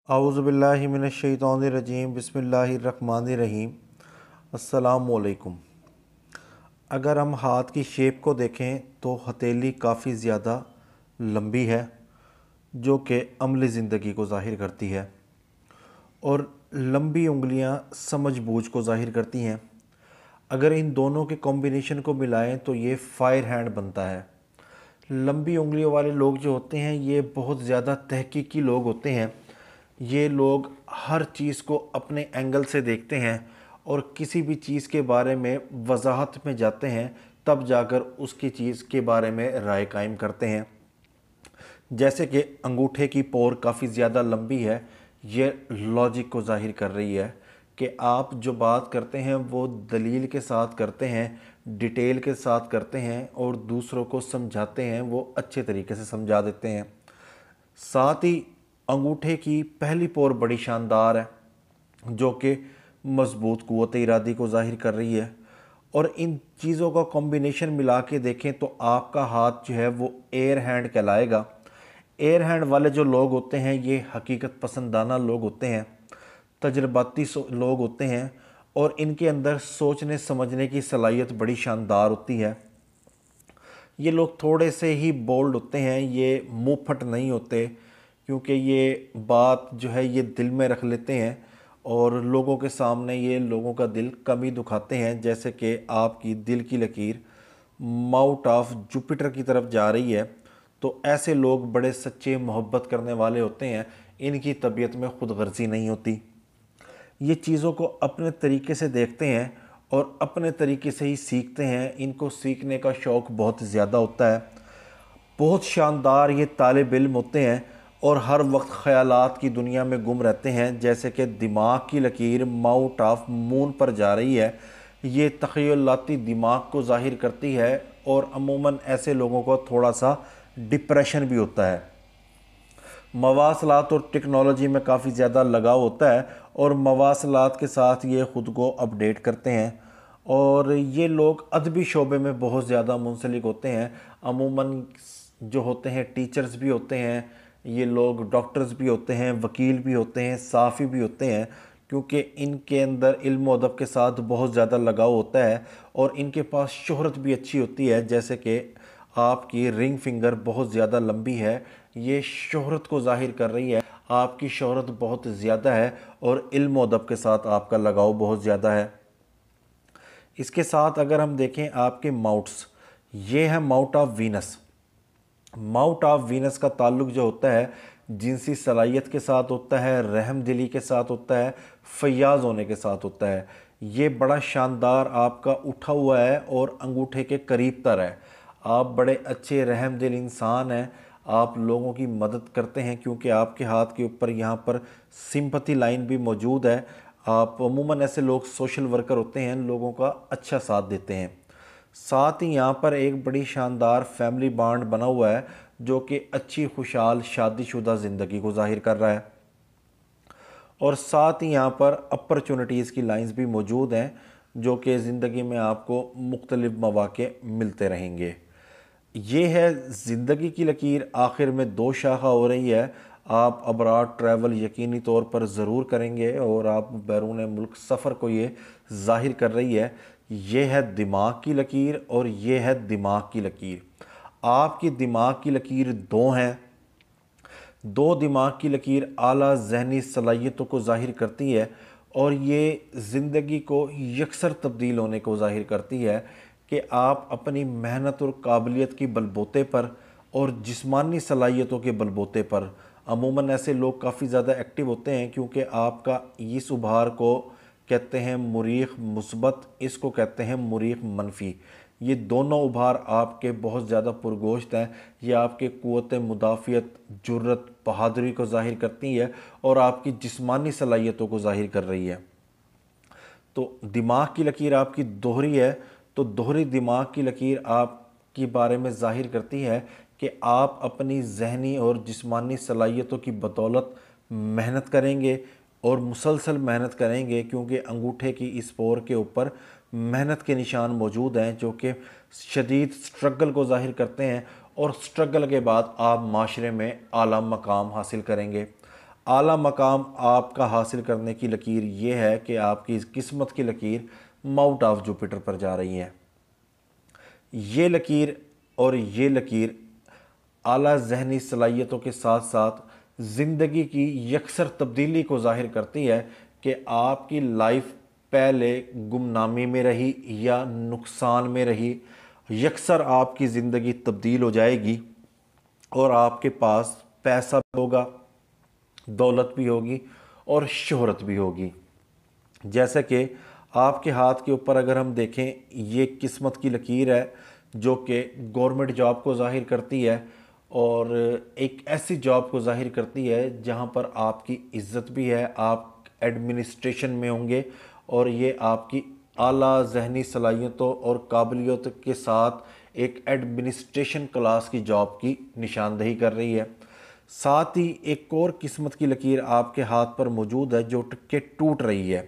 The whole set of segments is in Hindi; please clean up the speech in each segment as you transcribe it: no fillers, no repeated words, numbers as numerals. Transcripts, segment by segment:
आऊज़ुबिल्लाहि मिनश्शैतानिर्रजीम बिस्मिल्लाहिर्रहमानिर्रहीम। अस्सलामुअलैकुम। अगर हम हाथ की शेप को देखें तो हथेली काफ़ी ज़्यादा लंबी है, जो कि अमली ज़िंदगी को ज़ाहिर करती है, और लंबी उंगलियां समझ बूझ को ज़ाहिर करती हैं। अगर इन दोनों के कॉम्बिनेशन को मिलाएं तो ये फायर हैंड बनता है। लंबी उंगलियों वाले लोग जो होते हैं ये बहुत ज़्यादा तहकीकी लोग होते हैं। ये लोग हर चीज़ को अपने एंगल से देखते हैं और किसी भी चीज़ के बारे में वजाहत में जाते हैं, तब जाकर उसकी चीज़ के बारे में राय कायम करते हैं। जैसे कि अंगूठे की पोर काफ़ी ज़्यादा लंबी है, ये लॉजिक को ज़ाहिर कर रही है कि आप जो बात करते हैं वो दलील के साथ करते हैं, डिटेल के साथ करते हैं और दूसरों को समझाते हैं, वो अच्छे तरीके से समझा देते हैं। साथ ही अंगूठे की पहली पोर बड़ी शानदार है, जो कि मजबूत क़ुव्वत इरादी को ज़ाहिर कर रही है। और इन चीज़ों का कॉम्बिनेशन मिला के देखें तो आपका हाथ जो है वो एयर हैंड कहलाएगा। एयर हैंड वाले जो लोग होते हैं ये हकीकत पसंदाना लोग होते हैं, तजर्बाती लोग होते हैं, और इनके अंदर सोचने समझने की सलाहियत बड़ी शानदार होती है। ये लोग थोड़े से ही बोल्ड होते हैं, ये मुँह फट नहीं होते, क्योंकि ये बात जो है ये दिल में रख लेते हैं और लोगों के सामने ये लोगों का दिल कम ही दुखाते हैं। जैसे कि आपकी दिल की लकीर माउथ ऑफ जुपिटर की तरफ जा रही है, तो ऐसे लोग बड़े सच्चे मोहब्बत करने वाले होते हैं, इनकी तबीयत में खुद गर्जी नहीं होती। ये चीज़ों को अपने तरीके से देखते हैं और अपने तरीके से ही सीखते हैं, इनको सीखने का शौक़ बहुत ज़्यादा होता है। बहुत शानदार ये तालिब इल्म होते हैं और हर वक्त ख़यालात की दुनिया में गुम रहते हैं। जैसे कि दिमाग की लकीर माउथ ऑफ मून पर जा रही है, ये तख़य्युलाती दिमाग को ज़ाहिर करती है और अमूमन ऐसे लोगों को थोड़ा सा डिप्रेशन भी होता है। मवासलात और टेक्नोलॉजी में काफ़ी ज़्यादा लगाव होता है और मवासलात के साथ ये ख़ुद को अपडेट करते हैं, और ये लोग अदबी शोबे में बहुत ज़्यादा मुंसलिक होते हैं। अमूमन जो होते हैं टीचर्स भी होते हैं, ये लोग डॉक्टर्स भी होते हैं, वकील भी होते हैं, साफ़ी भी होते हैं, क्योंकि इनके अंदर इल्म व अदब के साथ बहुत ज़्यादा लगाव होता है और इनके पास शोहरत भी अच्छी होती है। जैसे कि आपकी रिंग फिंगर बहुत ज़्यादा लंबी है, ये शोहरत को ज़ाहिर कर रही है, आपकी शोहरत बहुत ज़्यादा है और इल्म व अदब के साथ आपका लगाव बहुत ज़्यादा है। इसके साथ अगर हम देखें आपके माउथ्स, ये है mouth of Venus. Mouth of Venus का ताल्लुक जो होता है जिनसी सलाहियत के साथ होता है, रहम दिली के साथ होता है, फयाज होने के साथ होता है। ये बड़ा शानदार आपका उठा हुआ है और अंगूठे के करीब तर है। आप बड़े अच्छे रहम दिल इंसान हैं, आप लोगों की मदद करते हैं, क्योंकि आपके हाथ के ऊपर यहाँ पर सिंपथी लाइन भी मौजूद है। आप अमूमन ऐसे लोग सोशल वर्कर होते हैं, लोगों का अच्छा साथ देते हैं। साथ ही यहाँ पर एक बड़ी शानदार फैमिली बॉन्ड बना हुआ है, जो कि अच्छी खुशहाल शादीशुदा ज़िंदगी को ज़ाहिर कर रहा है। और साथ ही यहाँ पर अपॉर्चुनिटीज़ की लाइंस भी मौजूद हैं, जो कि ज़िंदगी में आपको मुख्तलिफ मौक़े मिलते रहेंगे। ये है ज़िंदगी की लकीर, आखिर में दो शाखा हो रही है। आप अब्राड ट्रैवल यकीनी तौर पर ज़रूर करेंगे और आप बैरून मुल्क सफ़र को ये ज़ाहिर कर रही है। ये है दिमाग की लकीर और ये है दिमाग की लकीर। आपकी दिमाग की लकीर दो हैं। दो दिमाग की लकीर आला जहनी सलाहियतों को ज़ाहिर करती है और ये ज़िंदगी को यकसर तब्दील होने को ज़ाहिर करती है कि आप अपनी मेहनत और काबिलियत की बलबूते पर और जिस्मानी सलाहियतों के बलबूते पर, अमूमन ऐसे लोग काफ़ी ज़्यादा एक्टिव होते हैं, क्योंकि आपका इस उभार को कहते हैं मुरीख मुस्बत, इसको कहते हैं मुरीख मनफी। ये दोनों उभार आपके बहुत ज़्यादा पुरगोश्त हैं। ये आपके क़ुव्वत मुदाफ़ियत, जुर्रत, बहादुरी को ज़ाहिर करती है और आपकी जिस्मानी सलाहियतों को ज़ाहिर कर रही है। तो दिमाग की लकीर आपकी दोहरी है, तो दोहरी दिमाग की लकीर आपके बारे में ज़ाहिर करती है कि आप अपनी जहनी और जिस्मानी सलाहियतों की बदौलत मेहनत करेंगे और मुसलसल मेहनत करेंगे, क्योंकि अंगूठे की इस पोर के ऊपर मेहनत के निशान मौजूद हैं, जो कि शदीद स्ट्रगल को ज़ाहिर करते हैं और स्ट्रगल के बाद आप माशरे में आला मकाम हासिल करेंगे। आला मकाम आपका हासिल करने की लकीर ये है कि आपकी किस्मत की लकीर माउंट ऑफ जुपिटर पर जा रही है। ये लकीर और ये लकीर आला जहनी सलाहियतों के साथ साथ ज़िंदगी की यकसर तब्दीली को ज़ाहिर करती है कि आपकी लाइफ पहले गुमनामी में रही या नुकसान में रही। यकसर आपकी ज़िंदगी तब्दील हो जाएगी और आपके पास पैसा भी होगा, दौलत भी होगी और शोहरत भी होगी। जैसे कि आपके हाथ के ऊपर अगर हम देखें, ये किस्मत की लकीर है जो कि गवर्नमेंट जॉब को ज़ाहिर करती है और एक ऐसी जॉब को ज़ाहिर करती है जहां पर आपकी इज़्ज़त भी है, आप एडमिनिस्ट्रेशन में होंगे और ये आपकी आला जहनी सलाहियतों और काबिलियत के साथ एक एडमिनिस्ट्रेशन क्लास की जॉब की निशानदही कर रही है। साथ ही एक और किस्मत की लकीर आपके हाथ पर मौजूद है जो कि टूट रही है।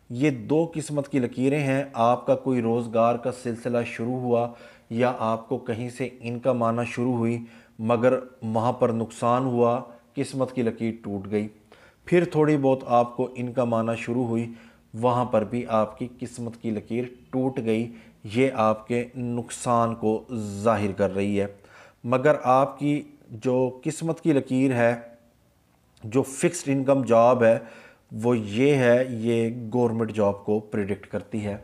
ये दो किस्मत की लकीरें हैं। आपका कोई रोज़गार का सिलसिला शुरू हुआ या आपको कहीं से इनकम आना शुरू हुई मगर वहाँ पर नुकसान हुआ, किस्मत की लकीर टूट गई। फिर थोड़ी बहुत आपको इनकम आना शुरू हुई, वहाँ पर भी आपकी किस्मत की लकीर टूट गई। ये आपके नुकसान को ज़ाहिर कर रही है। मगर आपकी जो किस्मत की लकीर है, जो फिक्स्ड इनकम जॉब है, वो ये है, ये गवर्नमेंट जॉब को प्रिडिक्ट करती है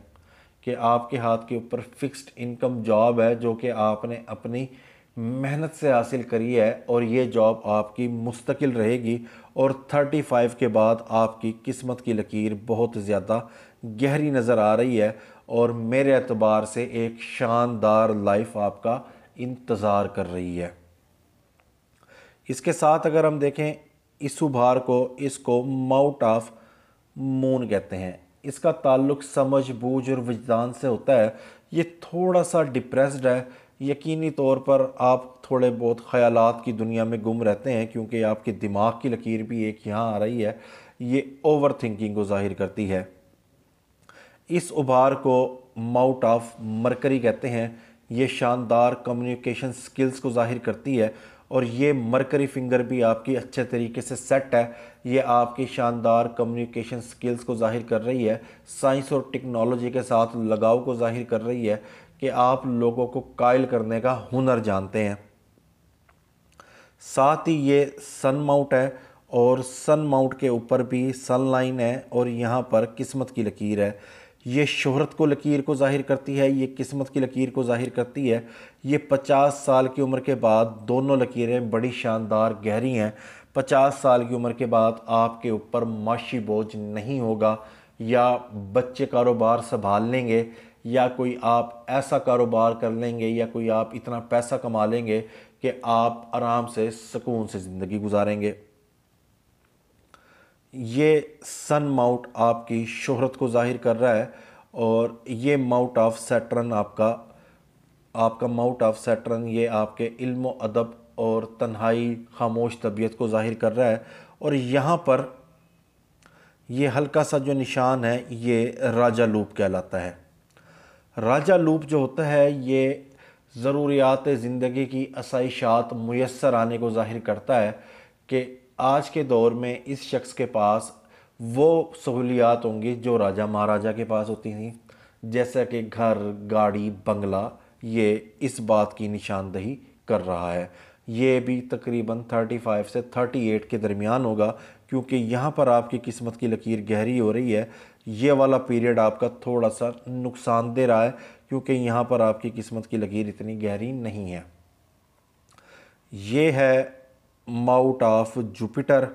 कि आपके हाथ के ऊपर फिक्स्ड इनकम जॉब है जो कि आपने अपनी मेहनत से हासिल करी है और ये जॉब आपकी मुस्तकिल रहेगी। और 35 के बाद आपकी किस्मत की लकीर बहुत ज़्यादा गहरी नज़र आ रही है और मेरे एतबार से एक शानदार लाइफ आपका इंतज़ार कर रही है। इसके साथ अगर हम देखें इस उभार को, इसको माउंट ऑफ मून कहते हैं। इसका ताल्लुक़ समझ बूझ और विजदान से होता है। ये थोड़ा सा डिप्रेस्ड है। यकीनी तौर पर आप थोड़े बहुत ख़यालात की दुनिया में गुम रहते हैं क्योंकि आपके दिमाग की लकीर भी एक यहाँ आ रही है। ये ओवर थिंकिंग को ज़ाहिर करती है। इस उभार को माउंट ऑफ मरकरी कहते हैं। ये शानदार कम्युनिकेशन स्किल्स को ज़ाहिर करती है और ये मरकरी फिंगर भी आपकी अच्छे तरीके से सेट है। ये आपकी शानदार कम्युनिकेशन स्किल्स को ज़ाहिर कर रही है, साइंस और टेक्नोलॉजी के साथ लगाव को ज़ाहिर कर रही है कि आप लोगों को कायल करने का हुनर जानते हैं। साथ ही ये सन माउंट है और सन माउंट के ऊपर भी सन लाइन है और यहाँ पर किस्मत की लकीर है। ये शोहरत को लकीर को ज़ाहिर करती है, ये किस्मत की लकीर को ज़ाहिर करती है। ये 50 साल की उम्र के बाद दोनों लकीरें बड़ी शानदार गहरी हैं। 50 साल की उम्र के बाद आपके ऊपर माशी बोझ नहीं होगा या बच्चे कारोबार संभाल लेंगे या कोई आप ऐसा कारोबार कर लेंगे या कोई आप इतना पैसा कमा लेंगे कि आप आराम से सुकून से ज़िंदगी गुजारेंगे। ये सन माउंट आपकी शोहरत को ज़ाहिर कर रहा है और ये माउंट ऑफ सैटर्न आपका माउंट ऑफ सैटर्न ये आपके इल्म अदब और तन्हाई खामोश तबीयत को ज़ाहिर कर रहा है। और यहाँ पर ये हल्का सा जो निशान है ये राजा लूप कहलाता है। राजा लूप जो होता है ये ज़रूरियात ज़िंदगी की आसाइशात मुयस्सर आने को ज़ाहिर करता है कि आज के दौर में इस शख्स के पास वो सहूलियात होंगी जो राजा महाराजा के पास होती थी, जैसा कि घर, गाड़ी, बंगला। ये इस बात की निशानदही कर रहा है। ये भी तकरीबन 35 से 38 के दरमियान होगा क्योंकि यहाँ पर आपकी किस्मत की लकीर गहरी हो रही है। ये वाला पीरियड आपका थोड़ा सा नुकसान दे रहा है क्योंकि यहाँ पर आपकी किस्मत की लकीर इतनी गहरी नहीं है। ये है mount of Jupiter.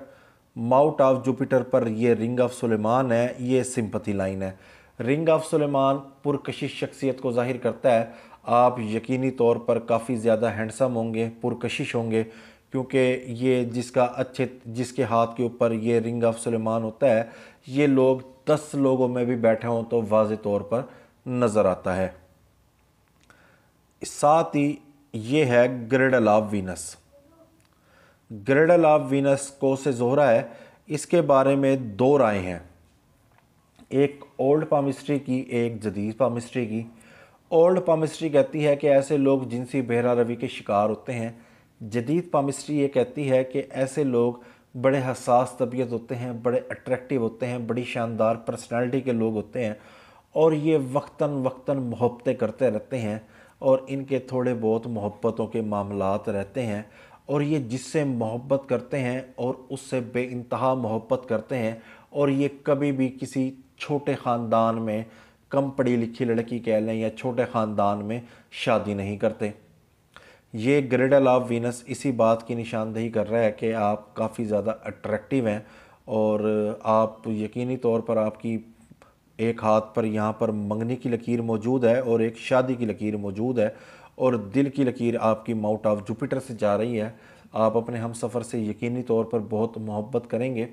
Mount of Jupiter पर ये रिंग ऑफ सुलेमान है, ये सिंपथी लाइन है। रिंग ऑफ सुलेमान पुरकशिश शख्सियत को ज़ाहिर करता है। आप यकीनी तौर पर काफ़ी ज़्यादा हैंडसम होंगे, पुरकशिश होंगे क्योंकि ये जिसके हाथ के ऊपर ये रिंग ऑफ सुलेमान होता है, ये लोग 10 लोगों में भी बैठे हों तो वाज़े तौर पर नज़र आता है। साथ ही ये है ग्रिडल ऑफ वीनस। ग्रिडल ऑफ वीनस को से जोहरा है। इसके बारे में दो राय हैं, एक ओल्ड पामिस्ट्री की, एक जदीद पामिस्ट्री की। ओल्ड पामिस्ट्री कहती है कि ऐसे लोग जिनसी बहरा रवी के शिकार होते हैं। जदीद पामिस्ट्री ये कहती है कि ऐसे लोग बड़े हसास तबीयत होते हैं, बड़े अट्रैक्टिव होते हैं, बड़ी शानदार पर्सनालिटी के लोग होते हैं, और ये वक्तन वक्तन मोहब्बतें करते रहते हैं, और इनके थोड़े बहुत मोहब्बतों के मामलात रहते हैं। और ये जिससे मोहब्बत करते हैं और उससे बेइंतहा मोहब्बत करते हैं, और ये कभी भी किसी छोटे ख़ानदान में, कम पढ़ी लिखी लड़की कह लें या छोटे ख़ानदान में शादी नहीं करते। ये ग्रिडल ऑफ वीनस इसी बात की निशानदेही कर रहा है कि आप काफ़ी ज़्यादा अट्रैक्टिव हैं, और आप यकीनी तौर पर आपकी एक हाथ पर यहाँ पर मंगनी की लकीर मौजूद है और एक शादी की लकीर मौजूद है, और दिल की लकीर आपकी माउंट ऑफ जुपिटर से जा रही है। आप अपने हम सफ़र से यकीनी तौर पर बहुत मोहब्बत करेंगे,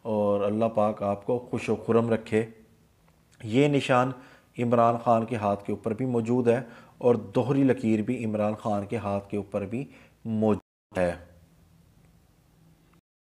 और अल्लाह पाक आपको खुश व खुरम रखे। ये निशान इमरान ख़ान के हाथ के ऊपर भी मौजूद है, और दोहरी लकीर भी इमरान ख़ान के हाथ के ऊपर भी मौजूद है।